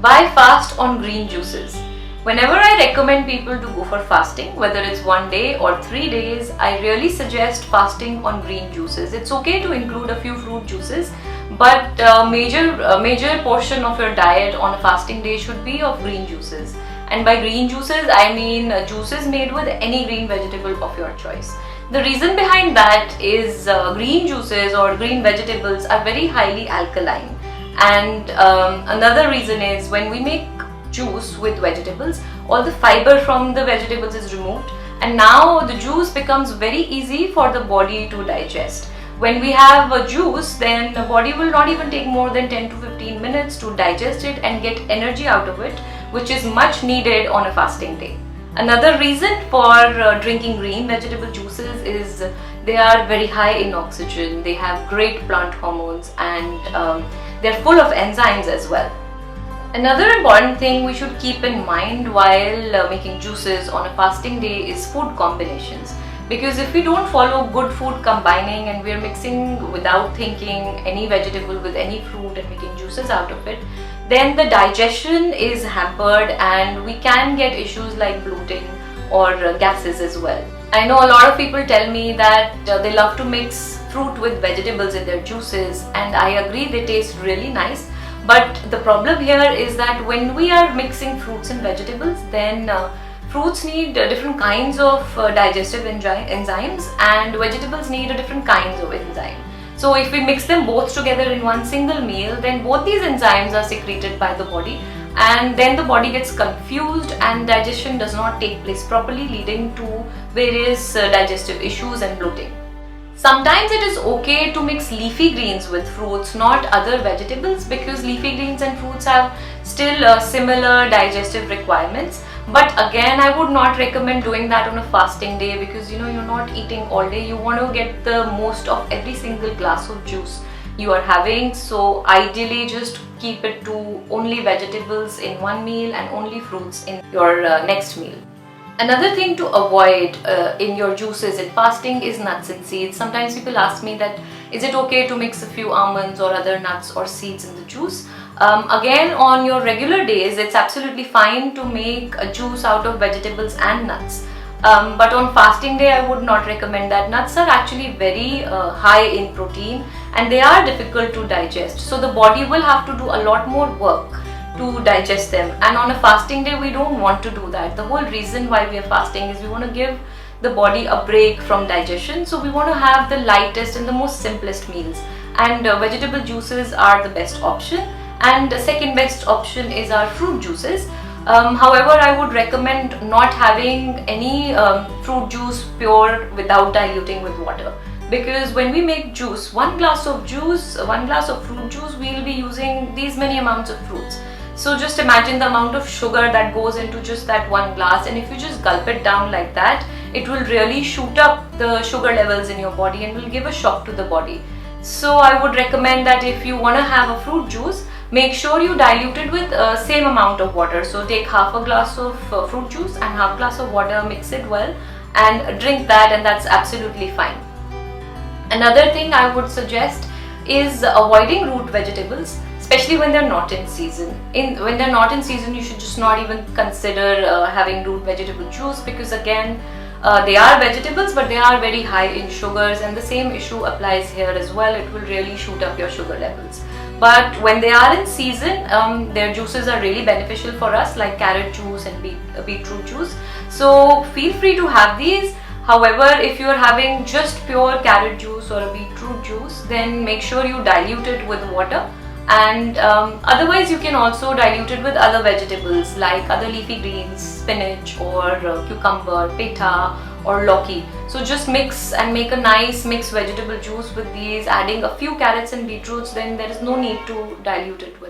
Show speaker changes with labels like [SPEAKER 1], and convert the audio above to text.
[SPEAKER 1] Why fast on green juices? Whenever I recommend people to go for fasting, whether it's 1 day or 3 days, I really suggest fasting on green juices. It's okay to include a few fruit juices, but major portion of your diet on a fasting day should be of green juices. And by green juices, I mean juices made with any green vegetable of your choice. The reason behind that is green juices or green vegetables are very highly alkaline. And another reason is when we make juice with vegetables, all the fiber from the vegetables is removed, and now the juice becomes very easy for the body to digest. When we have a juice, then the body will not even take more than 10 to 15 minutes to digest it and get energy out of it, which is much needed on a fasting day. Another reason for drinking green vegetable juices is they are very high in oxygen, they have great plant hormones, and they're full of enzymes as well. Another important thing we should keep in mind while making juices on a fasting day is food combinations. Because if we don't follow good food combining and we're mixing without thinking any vegetable with any fruit and making juices out of it, then the digestion is hampered and we can get issues like bloating or gases as well. I know a lot of people tell me that they love to mix fruit with vegetables in their juices, and I agree they taste really nice. But the problem here is that when we are mixing fruits and vegetables, then fruits need different kinds of digestive enzymes, and vegetables need different kinds of enzyme. So if we mix them both together in one single meal, then both these enzymes are secreted by the body, and then the body gets confused and digestion does not take place properly, leading to various digestive issues and bloating. Sometimes it is okay to mix leafy greens with fruits, not other vegetables, because leafy greens and fruits have still similar digestive requirements. But again, I would not recommend doing that on a fasting day, because you're not eating all day. You want to get the most of every single glass of juice you are having. So ideally just keep it to only vegetables in one meal and only fruits in your next meal. Another thing to avoid in your juices in fasting is nuts and seeds. Sometimes people ask me that is it okay to mix a few almonds or other nuts or seeds in the juice? Again, on your regular days, it's absolutely fine to make a juice out of vegetables and nuts. But on fasting day, I would not recommend that. Nuts are actually very high in protein and they are difficult to digest. So the body will have to do a lot more work to digest them, and on a fasting day we don't want to do that. The whole reason why we are fasting is we want to give the body a break from digestion, so we want to have the lightest and the most simplest meals, and vegetable juices are the best option, and the second best option is our fruit juices. However, I would recommend not having any fruit juice pure without diluting with water, because when we make juice, one glass of fruit juice, we will be using these many amounts of fruits. So just imagine the amount of sugar that goes into just that one glass, and if you just gulp it down like that, it will really shoot up the sugar levels in your body and will give a shock to the body. So I would recommend that if you want to have a fruit juice, make sure you dilute it with same amount of water. So take half a glass of fruit juice and half glass of water, mix it well and drink that, and that's absolutely fine. Another thing I would suggest is avoiding root vegetables, especially when they're not in season. When they're not in season, you should just not even consider having root vegetable juice, because again, they are vegetables but they are very high in sugars, and the same issue applies here as well. It will really shoot up your sugar levels. But when they are in season, their juices are really beneficial for us, like carrot juice and beetroot juice. So feel free to have these. However, if you are having just pure carrot juice or a beetroot juice, then make sure you dilute it with water. And otherwise you can also dilute it with other vegetables like other leafy greens, spinach or cucumber, petha or lauki. So just mix and make a nice mixed vegetable juice with these, adding a few carrots and beetroots. Then there is no need to dilute it with